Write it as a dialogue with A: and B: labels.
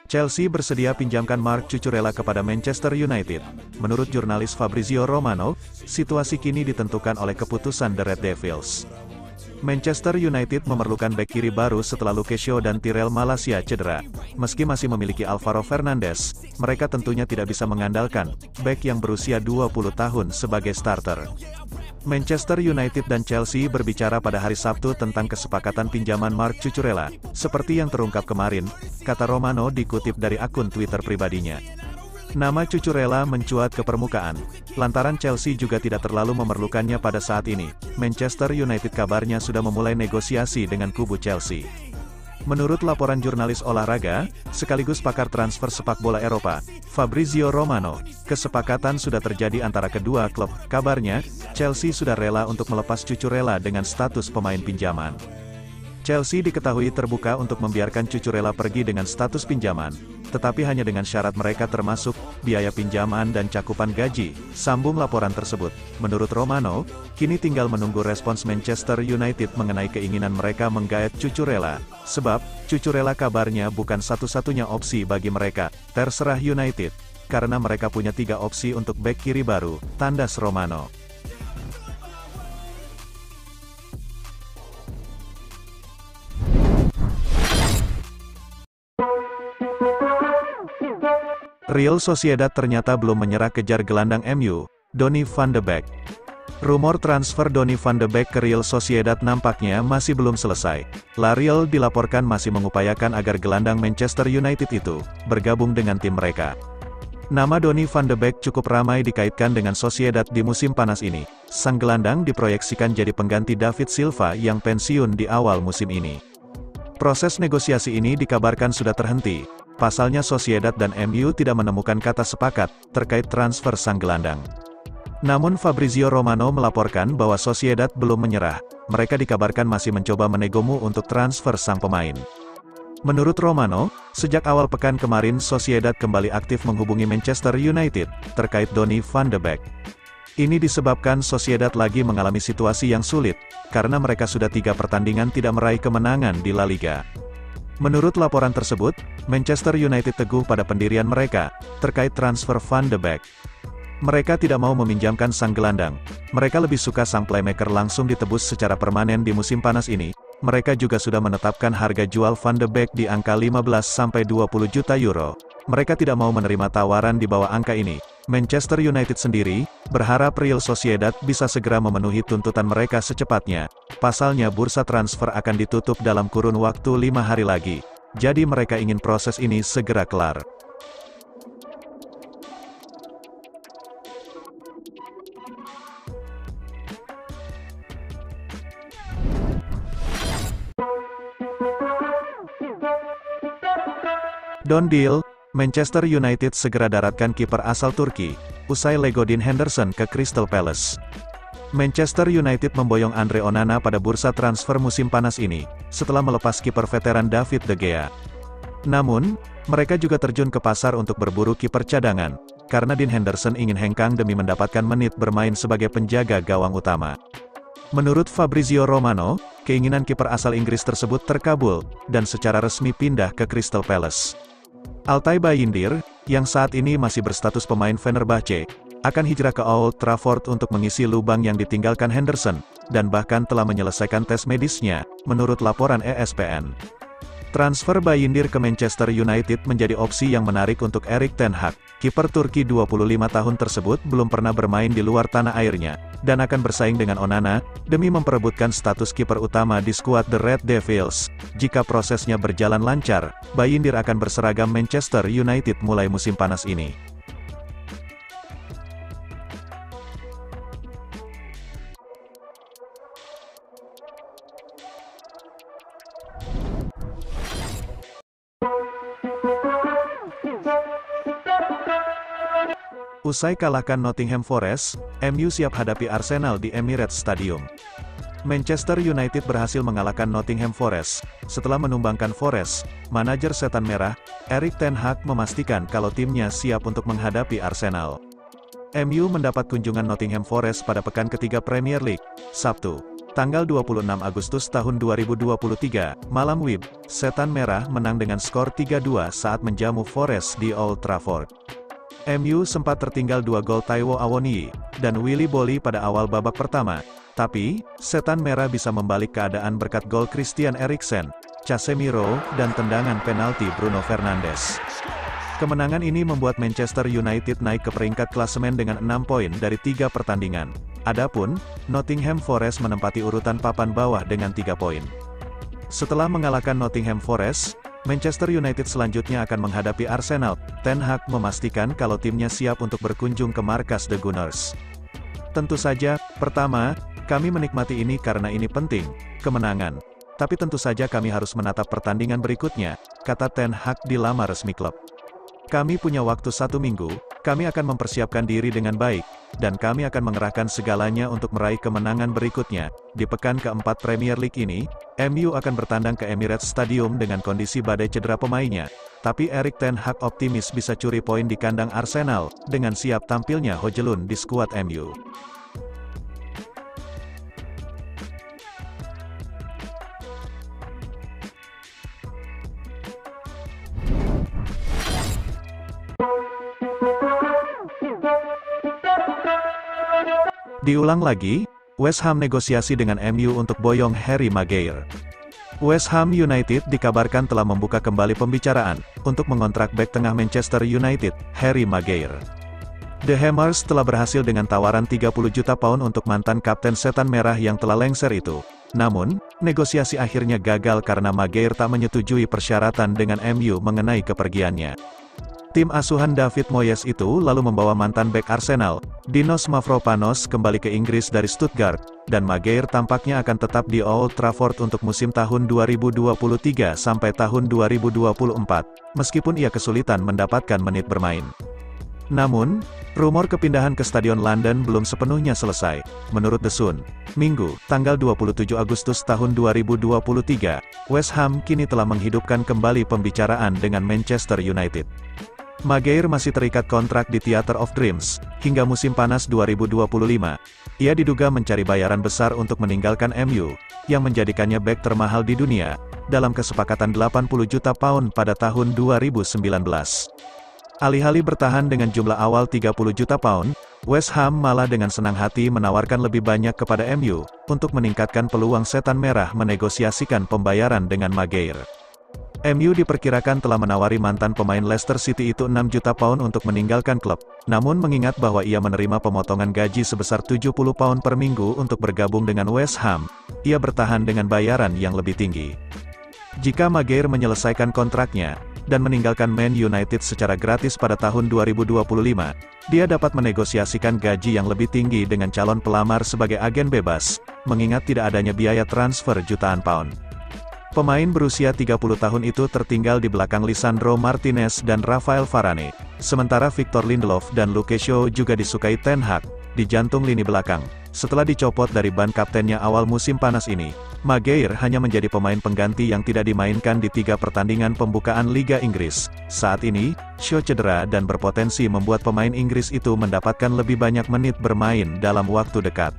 A: Chelsea bersedia pinjamkan Marc Cucurella kepada Manchester United. Menurut jurnalis Fabrizio Romano, situasi kini ditentukan oleh keputusan The Red Devils. Manchester United memerlukan bek kiri baru setelah Luke Shaw dan Tyrell Malacia cedera. Meski masih memiliki Alvaro Fernandes, mereka tentunya tidak bisa mengandalkan bek yang berusia 20 tahun sebagai starter. Manchester United dan Chelsea berbicara pada hari Sabtu tentang kesepakatan pinjaman Marc Cucurella, seperti yang terungkap kemarin, kata Romano dikutip dari akun Twitter pribadinya. Nama Cucurella mencuat ke permukaan, lantaran Chelsea juga tidak terlalu memerlukannya pada saat ini. Manchester United kabarnya sudah memulai negosiasi dengan kubu Chelsea. Menurut laporan jurnalis olahraga, sekaligus pakar transfer sepak bola Eropa, Fabrizio Romano, kesepakatan sudah terjadi antara kedua klub. Kabarnya, Chelsea sudah rela untuk melepas Cucurella dengan status pemain pinjaman. Chelsea diketahui terbuka untuk membiarkan Cucurella pergi dengan status pinjaman, tetapi hanya dengan syarat mereka termasuk biaya pinjaman dan cakupan gaji, sambung laporan tersebut. Menurut Romano, kini tinggal menunggu respons Manchester United mengenai keinginan mereka menggaet Cucurella, sebab Cucurella kabarnya bukan satu-satunya opsi bagi mereka. Terserah United, karena mereka punya 3 opsi untuk bek kiri baru, tandas Romano. Real Sociedad ternyata belum menyerah kejar gelandang MU, Donny van de Beek. Rumor transfer Donny van de Beek ke Real Sociedad nampaknya masih belum selesai. La Real dilaporkan masih mengupayakan agar gelandang Manchester United itu bergabung dengan tim mereka. Nama Donny van de Beek cukup ramai dikaitkan dengan Sociedad di musim panas ini. Sang gelandang diproyeksikan jadi pengganti David Silva yang pensiun di awal musim ini. Proses negosiasi ini dikabarkan sudah terhenti. Pasalnya Sociedad dan MU tidak menemukan kata sepakat terkait transfer sang gelandang. Namun Fabrizio Romano melaporkan bahwa Sociedad belum menyerah. Mereka dikabarkan masih mencoba menegomu untuk transfer sang pemain. Menurut Romano, sejak awal pekan kemarin Sociedad kembali aktif menghubungi Manchester United terkait Donny van de Beek. Ini disebabkan Sociedad lagi mengalami situasi yang sulit, karena mereka sudah 3 pertandingan tidak meraih kemenangan di La Liga. Menurut laporan tersebut, Manchester United teguh pada pendirian mereka, terkait transfer Van de Beek. Mereka tidak mau meminjamkan sang gelandang. Mereka lebih suka sang playmaker langsung ditebus secara permanen di musim panas ini. Mereka juga sudah menetapkan harga jual Van de Beek di angka 15-20 juta euro. Mereka tidak mau menerima tawaran di bawah angka ini. Manchester United sendiri berharap Real Sociedad bisa segera memenuhi tuntutan mereka secepatnya. Pasalnya bursa transfer akan ditutup dalam kurun waktu 5 hari lagi. Jadi mereka ingin proses ini segera kelar. Don deal, Manchester United segera daratkan kiper asal Turki, usai lego Dean Henderson ke Crystal Palace. Manchester United memboyong Andre Onana pada bursa transfer musim panas ini, setelah melepas kiper veteran David De Gea. Namun, mereka juga terjun ke pasar untuk berburu kiper cadangan, karena Dean Henderson ingin hengkang demi mendapatkan menit bermain sebagai penjaga gawang utama. Menurut Fabrizio Romano, keinginan kiper asal Inggris tersebut terkabul, dan secara resmi pindah ke Crystal Palace. Altay Bayindir, yang saat ini masih berstatus pemain Fenerbahce, akan hijrah ke Old Trafford untuk mengisi lubang yang ditinggalkan Henderson, dan bahkan telah menyelesaikan tes medisnya, menurut laporan ESPN. Transfer Bayindir ke Manchester United menjadi opsi yang menarik untuk Erik ten Hag. Kiper Turki 25 tahun tersebut belum pernah bermain di luar tanah airnya, dan akan bersaing dengan Onana, demi memperebutkan status kiper utama di skuad The Red Devils. Jika prosesnya berjalan lancar, Bayindir akan berseragam Manchester United mulai musim panas ini. Usai kalahkan Nottingham Forest, MU siap hadapi Arsenal di Emirates Stadium. Manchester United berhasil mengalahkan Nottingham Forest. Setelah menumbangkan Forest, manajer Setan Merah, Erik ten Hag memastikan kalau timnya siap untuk menghadapi Arsenal. MU mendapat kunjungan Nottingham Forest pada pekan ketiga Premier League, Sabtu. Tanggal 26 Agustus tahun 2023, malam WIB, Setan Merah menang dengan skor 3-2 saat menjamu Forest di Old Trafford. MU sempat tertinggal 2 gol Taiwo Awoniyi dan Willy Boly pada awal babak pertama, tapi Setan Merah bisa membalik keadaan berkat gol Christian Eriksen, Casemiro, dan tendangan penalti Bruno Fernandes. Kemenangan ini membuat Manchester United naik ke peringkat klasemen dengan 6 poin dari 3 pertandingan. Adapun, Nottingham Forest menempati urutan papan bawah dengan 3 poin. Setelah mengalahkan Nottingham Forest, Manchester United selanjutnya akan menghadapi Arsenal. Ten Hag memastikan kalau timnya siap untuk berkunjung ke markas The Gunners. Tentu saja, pertama, kami menikmati ini karena ini penting, kemenangan. Tapi tentu saja kami harus menatap pertandingan berikutnya, kata Ten Hag di laman resmi klub. Kami punya waktu 1 minggu, kami akan mempersiapkan diri dengan baik, dan kami akan mengerahkan segalanya untuk meraih kemenangan berikutnya. Di pekan keempat Premier League ini, MU akan bertandang ke Emirates Stadium dengan kondisi badai cedera pemainnya. Tapi Erik ten Hag optimis bisa curi poin di kandang Arsenal, dengan siap tampilnya Højlund di skuad MU. Diulang lagi, West Ham negosiasi dengan MU untuk boyong Harry Maguire. West Ham United dikabarkan telah membuka kembali pembicaraan untuk mengontrak bek tengah Manchester United, Harry Maguire. The Hammers telah berhasil dengan tawaran 30 juta pound untuk mantan kapten Setan Merah yang telah lengser itu. Namun, negosiasi akhirnya gagal karena Maguire tak menyetujui persyaratan dengan MU mengenai kepergiannya. Tim asuhan David Moyes itu lalu membawa mantan bek Arsenal, Dinos Mavropanos kembali ke Inggris dari Stuttgart, dan Maguire tampaknya akan tetap di Old Trafford untuk musim tahun 2023 sampai tahun 2024, meskipun ia kesulitan mendapatkan menit bermain. Namun, rumor kepindahan ke Stadion London belum sepenuhnya selesai. Menurut The Sun, Minggu, tanggal 27 Agustus tahun 2023, West Ham kini telah menghidupkan kembali pembicaraan dengan Manchester United. Maguire masih terikat kontrak di Theatre of Dreams, hingga musim panas 2025. Ia diduga mencari bayaran besar untuk meninggalkan MU, yang menjadikannya bek termahal di dunia, dalam kesepakatan 80 juta pound pada tahun 2019. Alih-alih bertahan dengan jumlah awal 30 juta pound, West Ham malah dengan senang hati menawarkan lebih banyak kepada MU, untuk meningkatkan peluang Setan Merah menegosiasikan pembayaran dengan Maguire. MU diperkirakan telah menawari mantan pemain Leicester City itu 6 juta pound untuk meninggalkan klub, namun mengingat bahwa ia menerima pemotongan gaji sebesar 70 pound per minggu untuk bergabung dengan West Ham, ia bertahan dengan bayaran yang lebih tinggi. Jika Maguire menyelesaikan kontraknya, dan meninggalkan Man United secara gratis pada tahun 2025, dia dapat menegosiasikan gaji yang lebih tinggi dengan calon pelamar sebagai agen bebas, mengingat tidak adanya biaya transfer jutaan pound. Pemain berusia 30 tahun itu tertinggal di belakang Lisandro Martinez dan Rafael Varane, sementara Victor Lindelof dan Luke Shaw juga disukai Ten Hag, di jantung lini belakang. Setelah dicopot dari ban kaptennya awal musim panas ini, Maguire hanya menjadi pemain pengganti yang tidak dimainkan di 3 pertandingan pembukaan Liga Inggris. Saat ini, Shaw cedera dan berpotensi membuat pemain Inggris itu mendapatkan lebih banyak menit bermain dalam waktu dekat.